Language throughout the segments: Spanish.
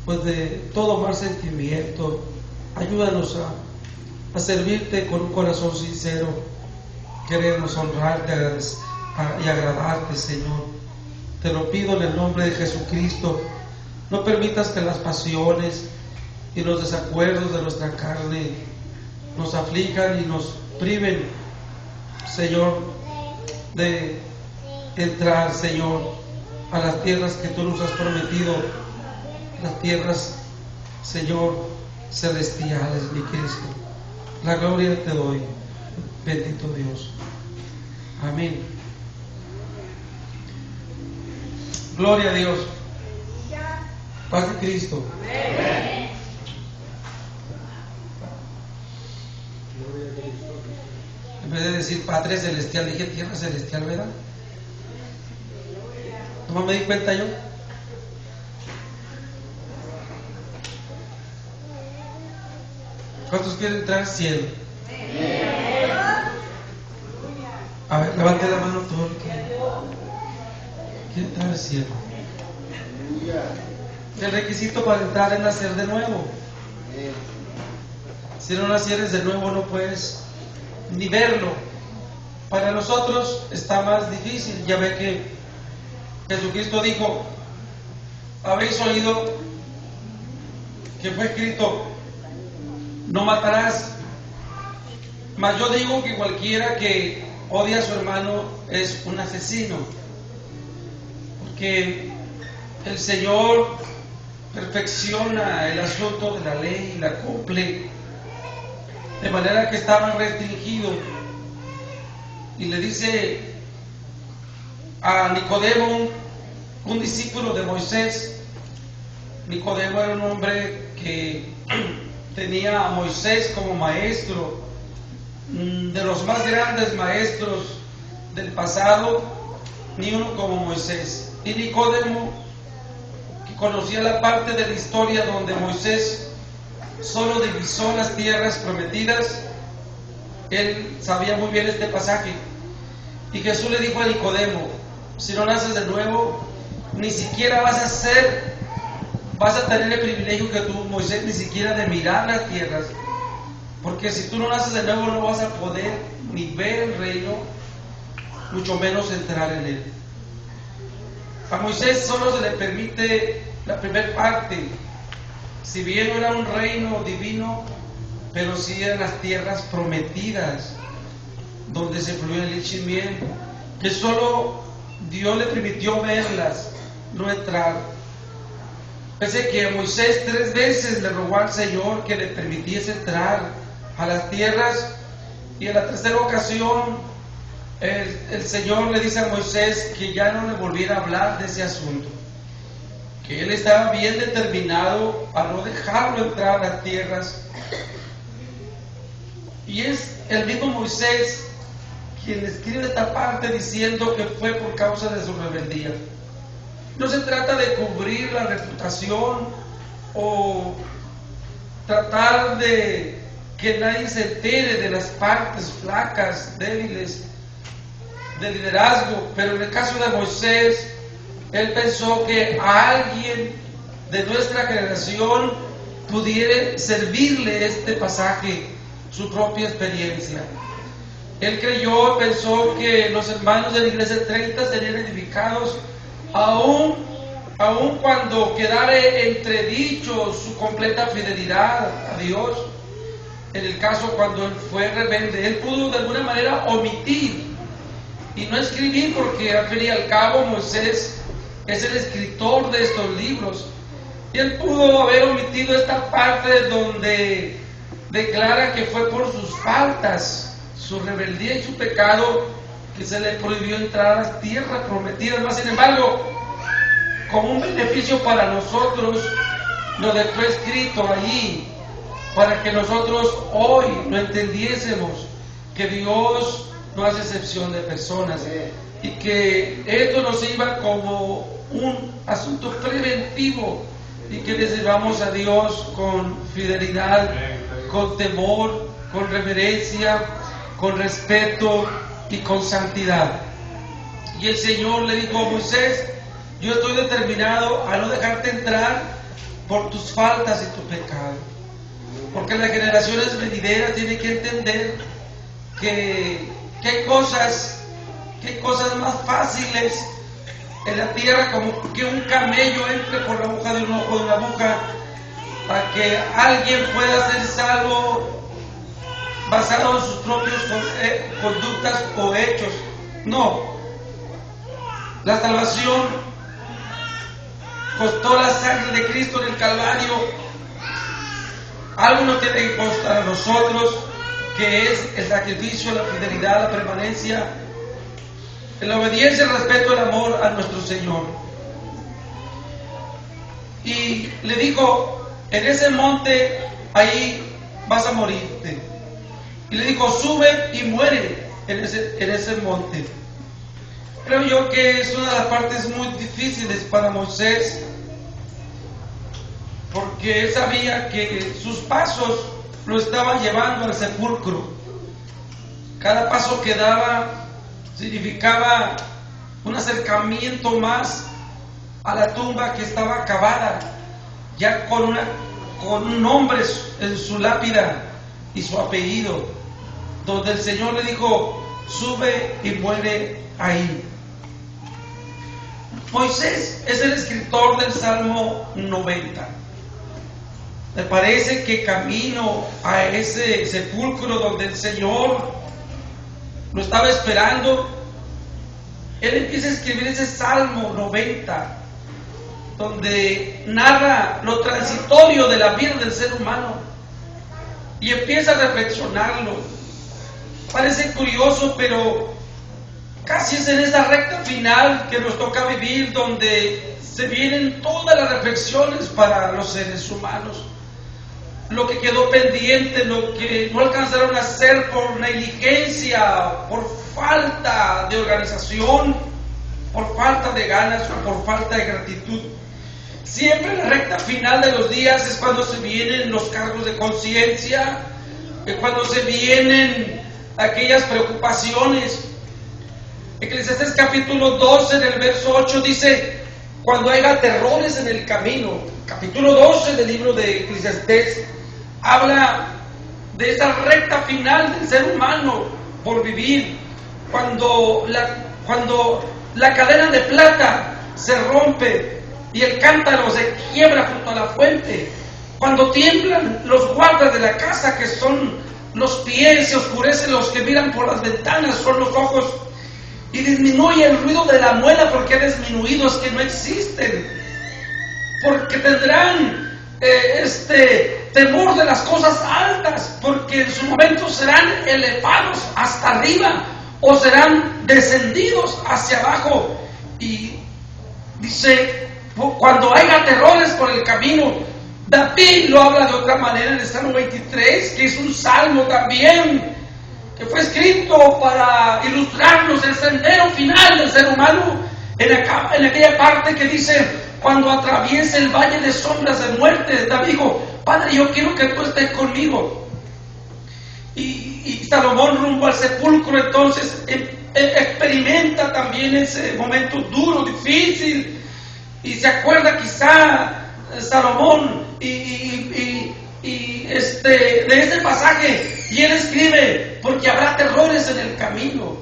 pues de todo mal sentimiento. Ayúdanos a servirte con un corazón sincero. Queremos honrarte y agradarte, Señor. Te lo pido en el nombre de Jesucristo. No permitas que las pasiones y los desacuerdos de nuestra carne nos aflijan y nos priven, Señor, de entrar, Señor, a las tierras que tú nos has prometido, las tierras, Señor, celestiales, mi Cristo. La gloria te doy, bendito Dios. Amén. Gloria a Dios. Paz de Cristo. Amén. En vez de decir Padre Celestial, dije Tierra Celestial, ¿verdad? ¿No me di cuenta yo? ¿Cuántos quieren entrar al cielo? A ver, levante la mano todo el que quiere entrar al cielo. El requisito para entrar es nacer de nuevo. Si no nacieres de nuevo no puedes ni verlo. Para nosotros está más difícil. Ya ve que Jesucristo dijo: habéis oído que fue escrito, no matarás. Mas yo digo que cualquiera que odia a su hermano es un asesino. Porque el Señor perfecciona el asunto de la ley y la cumple, de manera que estaba restringido. Y le dice a Nicodemo, un discípulo de Moisés. Nicodemo era un hombre que tenía a Moisés como maestro, de los más grandes maestros del pasado, ni uno como Moisés. Y Nicodemo, que conocía la parte de la historia donde Moisés solo divisó las tierras prometidas, él sabía muy bien este pasaje. Y Jesús le dijo a Nicodemo: si no naces de nuevo, ni siquiera vas a tener el privilegio que tuvo Moisés, ni siquiera de mirar las tierras. Porque si tú no naces de nuevo, no vas a poder ni ver el reino, mucho menos entrar en él. A Moisés solo se le permite la primera parte. Si bien no era un reino divino, pero sí eran las tierras prometidas, donde se fluía leche y miel, que solo Dios le permitió verlas, no entrar. Pese que Moisés 3 veces le rogó al Señor que le permitiese entrar a las tierras, y en la tercera ocasión el Señor le dice a Moisés que ya no le volviera a hablar de ese asunto, que él estaba bien determinado a no dejarlo entrar a las tierras. Y es el mismo Moisés quien escribe esta parte diciendo que fue por causa de su rebeldía. No se trata de cubrir la reputación o tratar de que nadie se entere de las partes flacas, débiles de liderazgo, pero en el caso de Moisés, él pensó que a alguien de nuestra generación pudiera servirle este pasaje, su propia experiencia. Él creyó, pensó que los hermanos de la iglesia 30 serían edificados aún cuando quedara entredicho su completa fidelidad a Dios. En el caso cuando él fue rebelde, él pudo de alguna manera omitir y no escribir, porque al fin y al cabo Moisés es el escritor de estos libros, y él pudo haber omitido esta parte donde declara que fue por sus faltas, su rebeldía y su pecado, que se le prohibió entrar a las tierras prometidas. Mas sin embargo, como un beneficio para nosotros, lo dejó escrito allí, para que nosotros hoy lo entendiésemos, que Dios no hace excepción de personas, y que esto nos sirva como un asunto preventivo, y que le sirvamos a Dios con fidelidad, con temor, con reverencia, con respeto y con santidad. Y el Señor le dijo a Moisés: yo estoy determinado a no dejarte entrar por tus faltas y tu pecado. Porque las generaciones venideras tienen que entender que hay cosas más fáciles en la tierra, como que un camello entre por la aguja de un ojo de una aguja, para que alguien pueda ser salvo basado en sus propias conductas o hechos. No, la salvación costó la sangre de Cristo en el Calvario. Algo nos tiene que costar a nosotros, que es el sacrificio, la fidelidad, la permanencia, la obediencia, el respeto, el amor a nuestro Señor. Y le dijo: en ese monte, ahí vas a morirte. Y le dijo: sube y muere en ese monte. Creo yo que es una de las partes muy difíciles para Moisés, porque él sabía que sus pasos lo estaban llevando al sepulcro. Cada paso que daba significaba un acercamiento más a la tumba que estaba acabada, ya con un nombre en su lápida y su apellido, donde el Señor le dijo: sube y muere ahí. Moisés es el escritor del Salmo 90. Me parece que camino a ese sepulcro donde el Señor lo estaba esperando, él empieza a escribir ese Salmo 90, donde narra lo transitorio de la vida del ser humano y empieza a reflexionarlo. Parece curioso, pero casi es en esa recta final que nos toca vivir, donde se vienen todas las reflexiones para los seres humanos. Lo que quedó pendiente, lo que no alcanzaron a hacer por negligencia, por falta de organización, por falta de ganas o por falta de gratitud. Siempre en la recta final de los días es cuando se vienen los cargos de conciencia, es cuando se vienen aquellas preocupaciones. Eclesiastés capítulo 12, en el verso 8 dice: cuando haya terrores en el camino. Capítulo 12 del libro de Eclesiastés habla de esa recta final del ser humano por vivir, cuando la cadena de plata se rompe y el cántaro se quiebra junto a la fuente, cuando tiemblan los guardas de la casa, que son los pies, se oscurecen los que miran por las ventanas, son los ojos, y disminuye el ruido de la muela, porque disminuidos que no existen, porque tendrán temor de las cosas altas, porque en su momento serán elevados hasta arriba o serán descendidos hacia abajo. Y dice: cuando haya terrores por el camino. David lo habla de otra manera en el Salmo 23, que es un salmo también que fue escrito para ilustrarnos el sendero final del ser humano, en aquella parte que dice: cuando atraviese el valle de sombras de muerte. David dijo: Padre, yo quiero que tú estés conmigo. Y Salomón, rumbo al sepulcro, entonces experimenta también ese momento duro, difícil, y se acuerda quizá Salomón de ese pasaje, y él escribe: porque habrá terrores en el camino.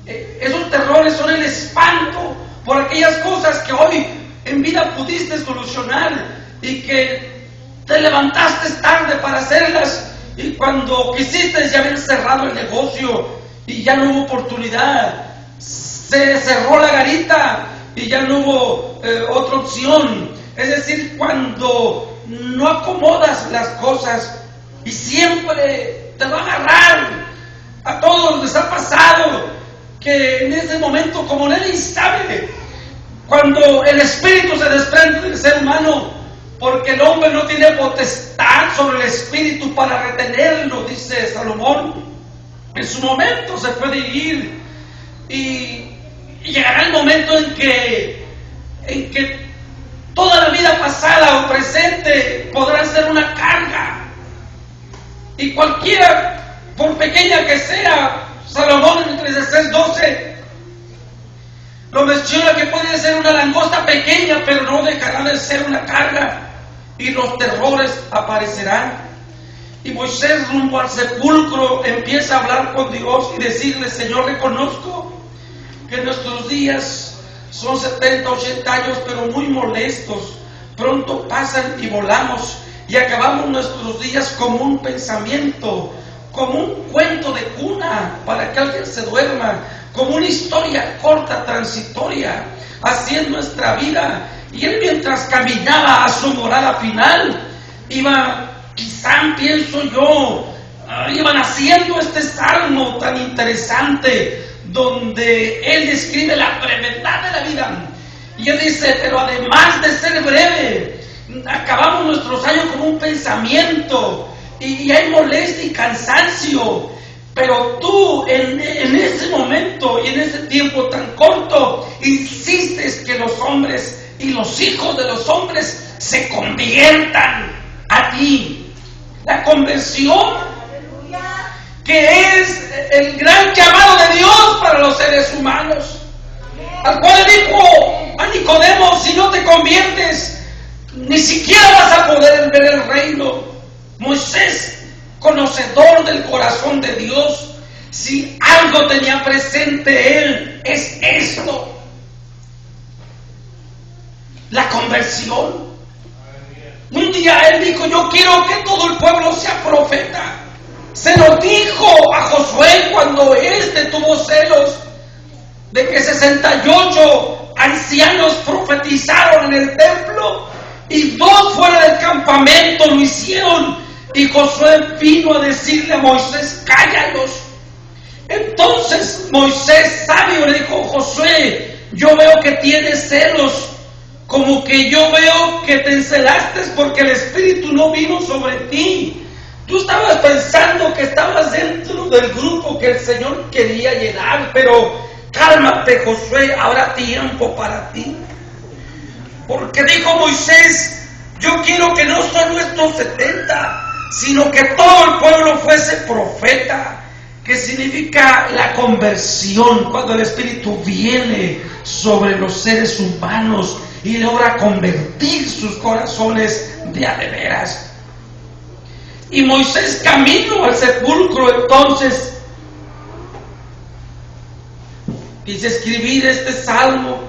Esos terrores son el espanto por aquellas cosas que hoy en vida pudiste solucionar y que te levantaste tarde para hacerlas, y cuando quisiste ya habían cerrado el negocio y ya no hubo oportunidad, se cerró la garita y ya no hubo otra opción. Es decir, cuando no acomodas las cosas, y siempre te va a agarrar. A todos les ha pasado que en ese momento, como nadie sabe, cuando el espíritu se desprende del ser humano, porque el hombre no tiene potestad sobre el espíritu para retenerlo, dice Salomón, en su momento se puede ir, y llegará el momento en que toda la vida pasada o presente podrá ser una carga, y cualquiera, por pequeña que sea, Salomón en Eclesiastés 12 Lo menciona que puede ser una langosta pequeña, pero no dejará de ser una carga, y los terrores aparecerán. Y Moisés, rumbo al sepulcro, empieza a hablar con Dios y decirle: Señor, reconozco que nuestros días son 70, 80 años, pero muy molestos. Pronto pasan y volamos, y acabamos nuestros días como un pensamiento, como un cuento de cuna para que alguien se duerma, como una historia corta, transitoria, así es nuestra vida. Y él, mientras caminaba a su morada final, quizá pienso yo, iban haciendo este salmo tan interesante, donde él describe la brevedad de la vida. Y él dice: pero además de ser breve, acabamos nuestros años con un pensamiento, y hay molestia y cansancio. Pero tú en ese momento y en ese tiempo tan corto insistes que los hombres y los hijos de los hombres se conviertan a ti. La conversión, que es el gran llamado de Dios para los seres humanos, al cual le dijo a Nicodemo: si no te conviertes, ni siquiera vas a poder ver el reino. Moisés, conocedor del corazón de Dios, si algo tenía presente él, es esto: la conversión. Un día él dijo: yo quiero que todo el pueblo sea profeta. Se lo dijo a Josué cuando éste tuvo celos de que 68 ancianos profetizaron en el templo y 2 fuera del campamento lo hicieron. Y Josué vino a decirle a Moisés: cállalos. Entonces Moisés, sabio, le dijo: Josué, yo veo que tienes celos, como que yo veo que te encelaste porque el Espíritu no vino sobre ti. Tú estabas pensando que estabas dentro del grupo que el Señor quería llenar, pero cálmate, Josué, habrá tiempo para ti. Porque dijo Moisés: yo quiero que no solo estos 70, sino que todo el pueblo fuese profeta, que significa la conversión, cuando el Espíritu viene sobre los seres humanos y logra convertir sus corazones de a de veras. Y Moisés, camino al sepulcro, entonces quise escribir este salmo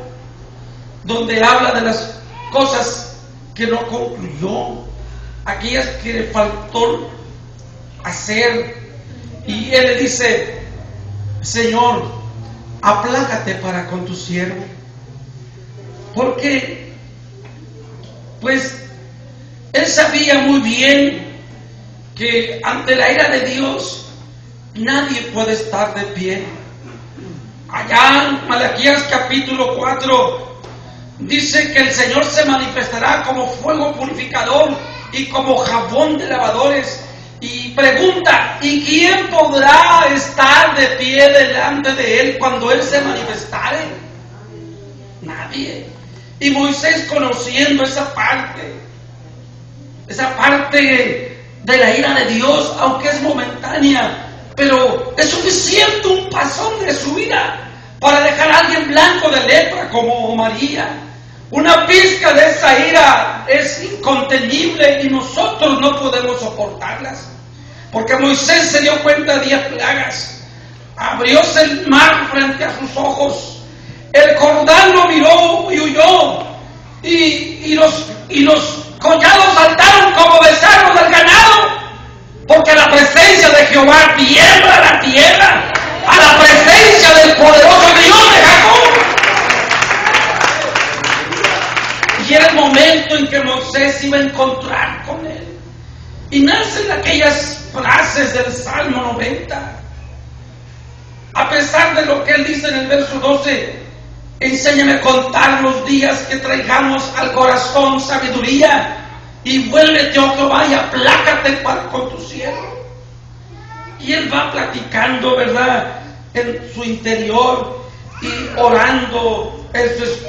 donde habla de las cosas que no concluyó, aquellas que le faltó hacer. Y él le dice: Señor, aplácate para con tu siervo, porque pues él sabía muy bien que ante la ira de Dios nadie puede estar de pie. Allá en Malaquías capítulo 4 dice que el Señor se manifestará como fuego purificador y como jabón de lavadores. Y pregunta: ¿y quién podrá estar de pie delante de Él cuando Él se manifestare? Nadie. Y Moisés, conociendo esa parte de la ira de Dios, aunque es momentánea, pero es suficiente un pasón de su ira para dejar a alguien blanco de lepra como María. Una pizca de esa ira es incontenible y nosotros no podemos soportarlas. Porque Moisés se dio cuenta de 10 plagas. Abrióse el mar frente a sus ojos. El Jordán lo miró y huyó. Y los collados saltaron como becerros del ganado. Porque la presencia de Jehová tiembla la tierra a la presencia del poderoso Dios de Jacob. Y era el momento en que Moisés iba a encontrar con él. Y nacen aquellas frases del Salmo 90. A pesar de lo que él dice en el verso 12: enséñame a contar los días, que traigamos al corazón sabiduría. Y vuélvete, oh Jehová, y aplácate para con tu siervo. Y él va platicando, ¿verdad?, en su interior y orando en su espíritu.